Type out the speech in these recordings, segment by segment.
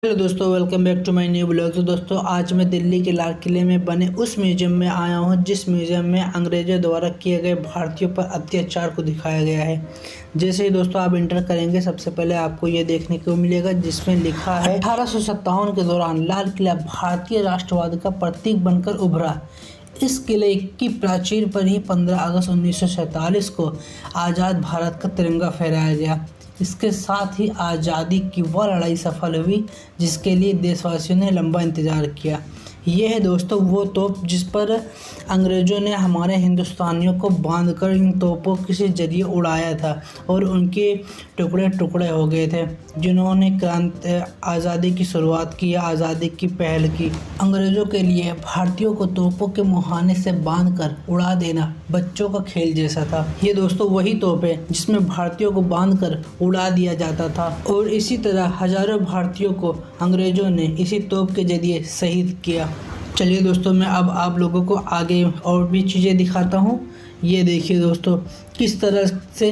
Hello दोस्तों, welcome back to my new blog. तो दोस्तों, आज मैं दिल्ली के लाल किले में बने उस म्यूजियम में आया हूं जिस म्यूजियम में अंग्रेज़ों द्वारा किए गए भारतीयों पर अत्याचार को दिखाया गया है। जैसे ही दोस्तों आप इंटर करेंगे, सबसे पहले आपको ये देखने को मिलेगा जिसमें लिखा है 1857 के दौरान लाल किला भारतीय राष्ट्रवाद का प्रतीक बनकर उभरा। इस किले की प्राचीर पर ही 15 अगस्त 1947 को आज़ाद भारत का तिरंगा फहराया गया। इसके साथ ही आज़ादी की वह लड़ाई सफल हुई जिसके लिए देशवासियों ने लंबा इंतज़ार किया। ये है दोस्तों वो तोप जिस पर अंग्रेज़ों ने हमारे हिंदुस्तानियों को बांधकर इन तोपों के जरिए उड़ाया था और उनके टुकड़े टुकड़े हो गए थे। जिन्होंने आज़ादी की शुरुआत की या आज़ादी की पहल की। अंग्रेज़ों के लिए भारतीयों को तोपों के मुहाने से बांधकर उड़ा देना बच्चों का खेल जैसा था। ये दोस्तों वही तोप है जिसमें भारतीयों को बांधकर उड़ा दिया जाता था और इसी तरह हजारों भारतीयों को अंग्रेज़ों ने इसी तोप के जरिए शहीद किया। चलिए दोस्तों, मैं अब आप लोगों को आगे और भी चीज़ें दिखाता हूँ। ये देखिए दोस्तों, किस तरह से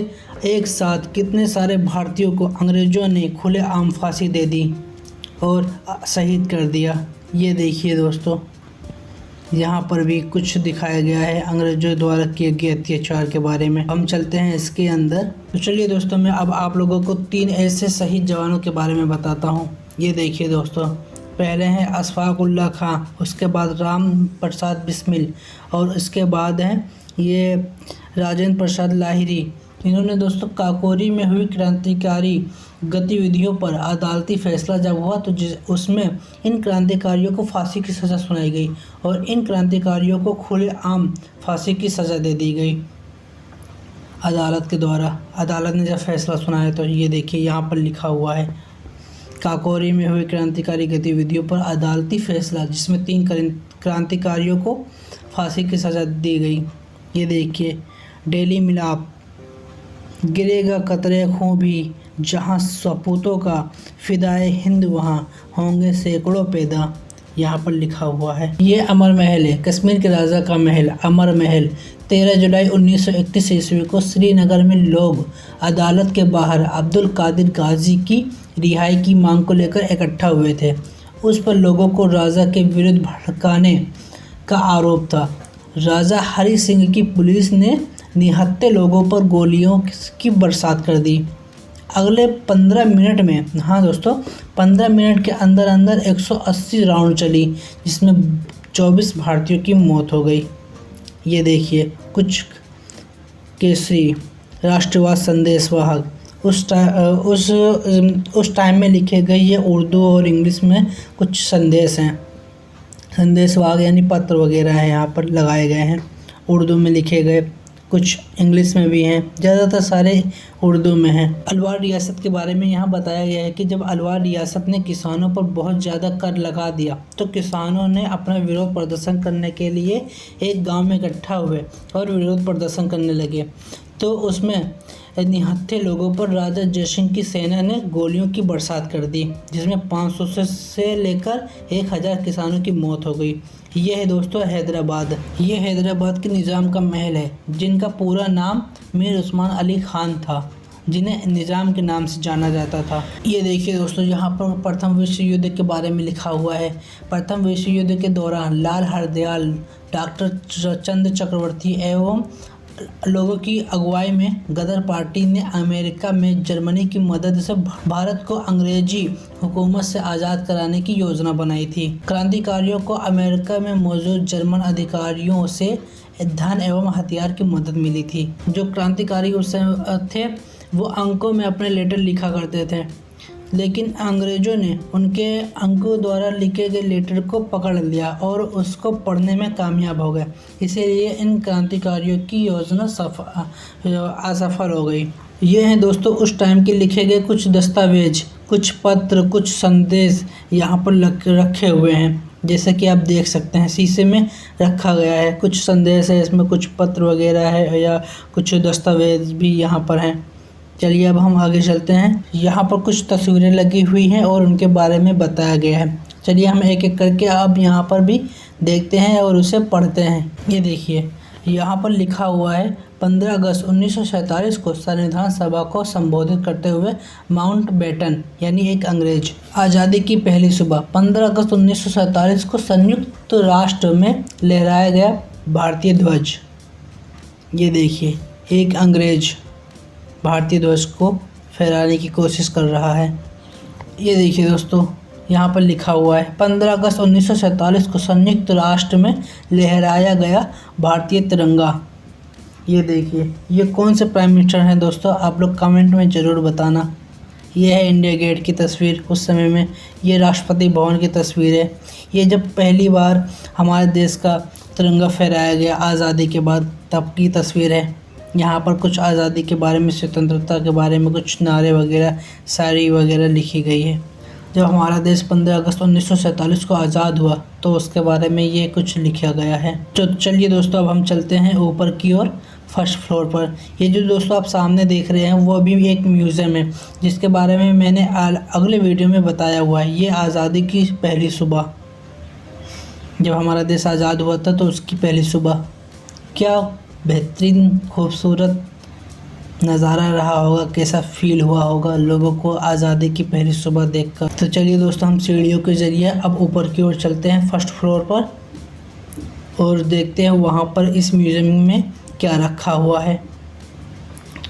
एक साथ कितने सारे भारतीयों को अंग्रेज़ों ने खुलेआम फांसी दे दी और शहीद कर दिया। ये देखिए दोस्तों, यहाँ पर भी कुछ दिखाया गया है अंग्रेज़ों द्वारा किए गए अत्याचार के बारे में। हम चलते हैं इसके अंदर। तो चलिए दोस्तों, मैं अब आप लोगों को 3 ऐसे शहीद जवानों के बारे में बताता हूँ। ये देखिए दोस्तों, पहले हैं अशफाक उल्लाह खां, उसके बाद राम प्रसाद बिस्मिल और उसके बाद हैं ये राजेंद्र प्रसाद लाहिरी। इन्होंने दोस्तों काकोरी में हुई क्रांतिकारी गतिविधियों पर अदालती फैसला जब हुआ तो उसमें इन क्रांतिकारियों को फांसी की सज़ा सुनाई गई और इन क्रांतिकारियों को खुलेआम फांसी की सज़ा दे दी गई अदालत के द्वारा। अदालत ने जब फैसला सुनाया तो ये देखिए यहाँ पर लिखा हुआ है, काकोरी में हुई क्रांतिकारी गतिविधियों पर अदालती फैसला, जिसमें 3 क्रांतिकारियों को फांसी की सज़ा दी गई। ये देखिए, डेली मिलाप, गिरेगा कतरे खून भी, जहाँ सपूतों का फिदाए हिंद वहाँ होंगे सैकड़ों पैदा। यहाँ पर लिखा हुआ है। ये अमर महल है, कश्मीर के राजा का महल, अमर महल। 13 जुलाई 1931 ईस्वी को श्रीनगर में लोग अदालत के बाहर अब्दुल कादिर गाजी की रिहाई की मांग को लेकर इकट्ठा हुए थे। उस पर लोगों को राजा के विरुद्ध भड़काने का आरोप था। राजा हरि सिंह की पुलिस ने निहत्थे लोगों पर गोलियों की बरसात कर दी। अगले 15 मिनट में, हाँ दोस्तों, 15 मिनट के अंदर अंदर 180 राउंड चली, जिसमें 24 भारतीयों की मौत हो गई। ये देखिए, कुछ केसरी राष्ट्रवाद संदेशवाहक उस टाइम में लिखे गए ये उर्दू और इंग्लिश में कुछ संदेश हैं। संदेशवाहक यानी पत्र वगैरह हैं, यहाँ पर लगाए गए हैं। उर्दू में लिखे गए, कुछ इंग्लिश में भी हैं, ज़्यादातर सारे उर्दू में हैं। अलवार रियासत के बारे में यहाँ बताया गया है कि जब अलवार रियासत ने किसानों पर बहुत ज़्यादा कर लगा दिया तो किसानों ने अपना विरोध प्रदर्शन करने के लिए एक गांव में इकट्ठा हुए और विरोध प्रदर्शन करने लगे। तो उसमें निहत्थे लोगों पर राजा जयसिंह की सेना ने गोलियों की बरसात कर दी, जिसमें 500 से लेकर 1000 किसानों की मौत हो गई। ये है दोस्तों हैदराबाद। ये हैदराबाद के निज़ाम का महल है, जिनका पूरा नाम मीर उस्मान अली खान था, जिन्हें निज़ाम के नाम से जाना जाता था। ये देखिए दोस्तों, यहाँ पर प्रथम विश्व युद्ध के बारे में लिखा हुआ है। प्रथम विश्व युद्ध के दौरान लाल हरदयाल, डॉक्टर चंद्र चक्रवर्ती एवं लोगों की अगुवाई में गदर पार्टी ने अमेरिका में जर्मनी की मदद से भारत को अंग्रेजी हुकूमत से आज़ाद कराने की योजना बनाई थी। क्रांतिकारियों को अमेरिका में मौजूद जर्मन अधिकारियों से धन एवं हथियार की मदद मिली थी। जो क्रांतिकारी उस थे वो अंकों में अपने लेटर लिखा करते थे, लेकिन अंग्रेज़ों ने उनके अंकों द्वारा लिखे गए लेटर को पकड़ लिया और उसको पढ़ने में कामयाब हो गए। इसीलिए इन क्रांतिकारियों की योजना असफल हो गई। ये हैं दोस्तों उस टाइम के लिखे गए कुछ दस्तावेज, कुछ पत्र, कुछ संदेश यहाँ पर रखे हुए हैं। जैसे कि आप देख सकते हैं, शीशे में रखा गया है। कुछ संदेश है, इसमें कुछ पत्र वगैरह है या कुछ दस्तावेज भी यहाँ पर हैं। चलिए अब हम आगे चलते हैं। यहाँ पर कुछ तस्वीरें लगी हुई हैं और उनके बारे में बताया गया है। चलिए हम एक एक करके अब यहाँ पर भी देखते हैं और उसे पढ़ते हैं। ये देखिए, यहाँ पर लिखा हुआ है 15 अगस्त 1947 को संविधान सभा को संबोधित करते हुए माउंटबेटन यानी एक अंग्रेज। आज़ादी की पहली सुबह 15 अगस्त 1947 को संयुक्त राष्ट्र में लहराया गया भारतीय ध्वज। ये देखिए, एक अंग्रेज भारतीय ध्वज को फहराने की कोशिश कर रहा है। ये देखिए दोस्तों, यहाँ पर लिखा हुआ है 15 अगस्त 1947 को संयुक्त राष्ट्र में लहराया गया भारतीय तिरंगा। ये देखिए, ये कौन से प्राइम मिनिस्टर हैं दोस्तों, आप लोग कमेंट में ज़रूर बताना। ये है इंडिया गेट की तस्वीर उस समय में। ये राष्ट्रपति भवन की तस्वीर है। ये जब पहली बार हमारे देश का तिरंगा फहराया गया आज़ादी के बाद, तब की तस्वीर है। यहाँ पर कुछ आज़ादी के बारे में, स्वतंत्रता के बारे में कुछ नारे वगैरह, शायरी वगैरह लिखी गई है। जब हमारा देश 15 अगस्त 1947 को आज़ाद हुआ तो उसके बारे में ये कुछ लिखा गया है। तो चलिए दोस्तों, अब हम चलते हैं ऊपर की ओर, फर्स्ट फ्लोर पर। ये जो दोस्तों आप सामने देख रहे हैं वो भी एक म्यूज़ियम है, जिसके बारे में मैंने अगले वीडियो में बताया हुआ है। ये आज़ादी की पहली सुबह, जब हमारा देश आज़ाद हुआ था तो उसकी पहली सुबह, क्या बेहतरीन खूबसूरत नज़ारा रहा होगा, कैसा फील हुआ होगा लोगों को आज़ादी की पहली सुबह देखकर। तो चलिए दोस्तों, हम सीढ़ियों के ज़रिए अब ऊपर की ओर चलते हैं फर्स्ट फ्लोर पर, और देखते हैं वहाँ पर इस म्यूज़ियम में क्या रखा हुआ है।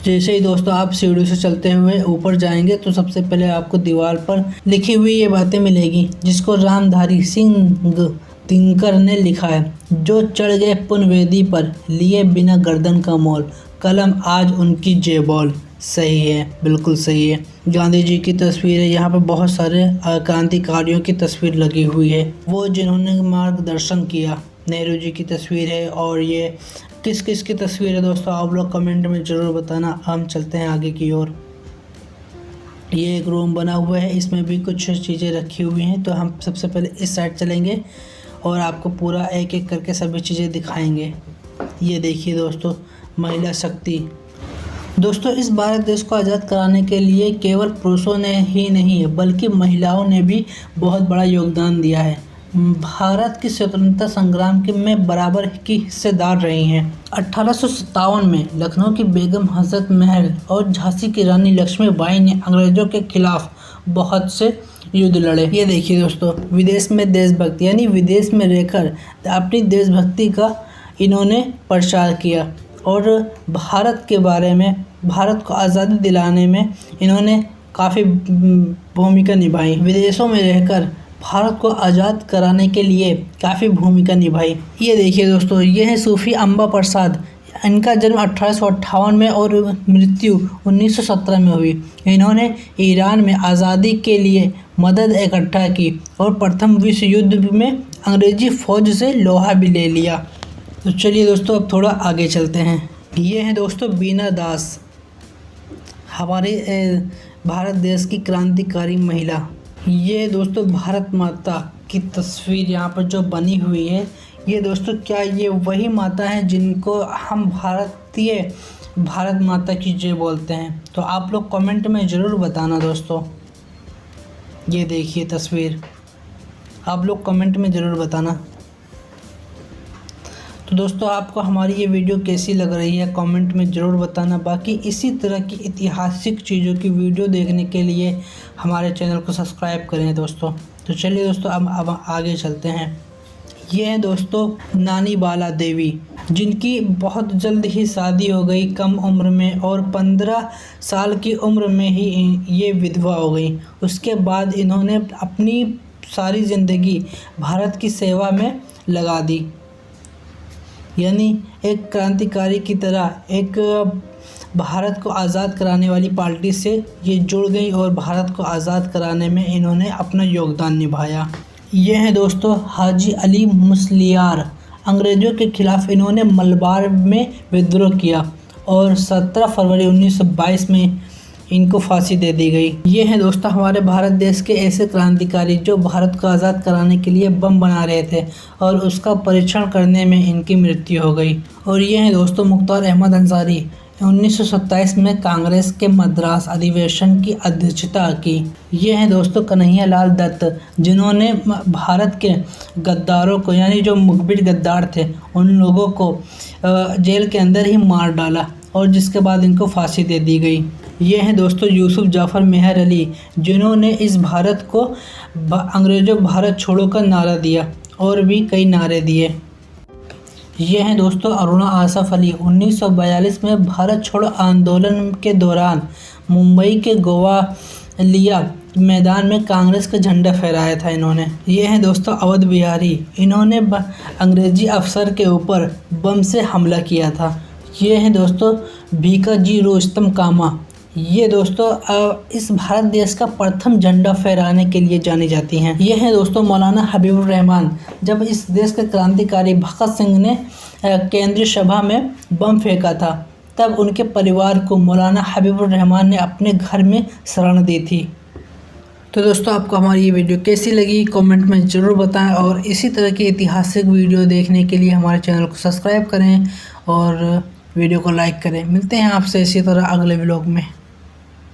जैसे ही दोस्तों आप सीढ़ियों से चलते हुए ऊपर जाएंगे तो सबसे पहले आपको दीवार पर लिखी हुई ये बातें मिलेगी, जिसको रामधारी सिंह दिनकर ने लिखा है। जो चढ़ गए पुनवेदी पर, लिए बिना गर्दन का मोल, कलम आज उनकी जेबॉल। सही है, बिल्कुल सही है। गांधी जी की तस्वीर है। यहाँ पर बहुत सारे क्रांतिकारियों की तस्वीर लगी हुई है, वो जिन्होंने मार्गदर्शन किया। नेहरू जी की तस्वीर है। और ये किस किस की तस्वीर है दोस्तों, आप लोग कमेंट में ज़रूर बताना। हम चलते हैं आगे की ओर। ये एक रूम बना हुआ है, इसमें भी कुछ चीज़ें रखी हुई हैं। तो हम सबसे पहले इस साइड चलेंगे और आपको पूरा एक एक करके सभी चीज़ें दिखाएंगे। ये देखिए दोस्तों, महिला शक्ति। दोस्तों, इस भारत देश को आज़ाद कराने के लिए केवल पुरुषों ने ही नहीं बल्कि महिलाओं ने भी बहुत बड़ा योगदान दिया है। भारत की स्वतंत्रता संग्राम के में बराबर की हिस्सेदार रही हैं। 1857 में लखनऊ की बेगम हजरत महल और झांसी की रानी लक्ष्मीबाई ने अंग्रेजों के खिलाफ बहुत से युद्ध लड़े। ये देखिए दोस्तों, विदेश में देशभक्ति, यानी विदेश में रहकर अपनी देशभक्ति का इन्होंने प्रचार किया और भारत के बारे में, भारत को आज़ादी दिलाने में इन्होंने काफ़ी भूमिका निभाई। विदेशों में रहकर भारत को आज़ाद कराने के लिए काफ़ी भूमिका निभाई। ये देखिए दोस्तों, ये है सूफी अम्बा प्रसाद। इनका जन्म 1858 में और मृत्यु 1917 में हुई। इन्होंने ईरान में आज़ादी के लिए मदद इकट्ठा की और प्रथम विश्व युद्ध में अंग्रेजी फ़ौज से लोहा भी ले लिया। तो चलिए दोस्तों, अब थोड़ा आगे चलते हैं। ये है दोस्तों बीना दास, हमारे भारत देश की क्रांतिकारी महिला। ये दोस्तों भारत माता की तस्वीर यहाँ पर जो बनी हुई है, ये दोस्तों क्या ये वही माता है जिनको हम भारत माता की जय बोलते हैं? तो आप लोग कमेंट में ज़रूर बताना दोस्तों। ये देखिए तस्वीर, आप लोग कमेंट में ज़रूर बताना। तो दोस्तों, आपको हमारी ये वीडियो कैसी लग रही है कमेंट में ज़रूर बताना। बाकी इसी तरह की ऐतिहासिक चीज़ों की वीडियो देखने के लिए हमारे चैनल को सब्सक्राइब करें दोस्तों। तो चलिए दोस्तों, अब आगे चलते हैं। ये है दोस्तों नानी बाला देवी, जिनकी बहुत जल्द ही शादी हो गई कम उम्र में, और 15 साल की उम्र में ही ये विधवा हो गई। उसके बाद इन्होंने अपनी सारी ज़िंदगी भारत की सेवा में लगा दी, यानी एक क्रांतिकारी की तरह एक भारत को आज़ाद कराने वाली पार्टी से ये जुड़ गई और भारत को आज़ाद कराने में इन्होंने अपना योगदान निभाया। ये हैं दोस्तों हाजी अली मुस्लियार। अंग्रेज़ों के खिलाफ़ इन्होंने मलबार में विद्रोह किया और 17 फरवरी 1922 में इनको फांसी दे दी गई। ये हैं दोस्तों हमारे भारत देश के ऐसे क्रांतिकारी जो भारत को आज़ाद कराने के लिए बम बना रहे थे और उसका परीक्षण करने में इनकी मृत्यु हो गई। और ये हैं दोस्तों मुख्तार अहमद अंसारी। 1927 में कांग्रेस के मद्रास अधिवेशन की अध्यक्षता की। ये हैं दोस्तों कन्हैया लाल दत्त, जिन्होंने भारत के गद्दारों को, यानी जो मुखबिर गद्दार थे, उन लोगों को जेल के अंदर ही मार डाला और जिसके बाद इनको फांसी दे दी गई। ये हैं दोस्तों यूसुफ जाफ़र मेहर अली, जिन्होंने इस भारत को अंग्रेज़ों भारत छोड़ो का नारा दिया और भी कई नारे दिए। ये हैं दोस्तों अरुणा आसफ़ अली, 1942 में भारत छोड़ो आंदोलन के दौरान मुंबई के गोवालिया मैदान में कांग्रेस का झंडा फहराया था इन्होंने। ये हैं दोस्तों अवध बिहारी, इन्होंने अंग्रेजी अफसर के ऊपर बम से हमला किया था। ये हैं दोस्तों भीकाजी रोस्तम कामा, ये दोस्तों इस भारत देश का प्रथम झंडा फहराने के लिए जानी जाती हैं। ये हैं दोस्तों मौलाना हबीबुर रहमान, जब इस देश के क्रांतिकारी भगत सिंह ने केंद्रीय सभा में बम फेंका था, तब उनके परिवार को मौलाना हबीबुर रहमान ने अपने घर में शरण दी थी। तो दोस्तों आपको हमारी ये वीडियो कैसी लगी कमेंट में ज़रूर बताएं, और इसी तरह की ऐतिहासिक वीडियो देखने के लिए हमारे चैनल को सब्सक्राइब करें और वीडियो को लाइक करें। मिलते हैं आपसे इसी तरह अगले व्लॉग में।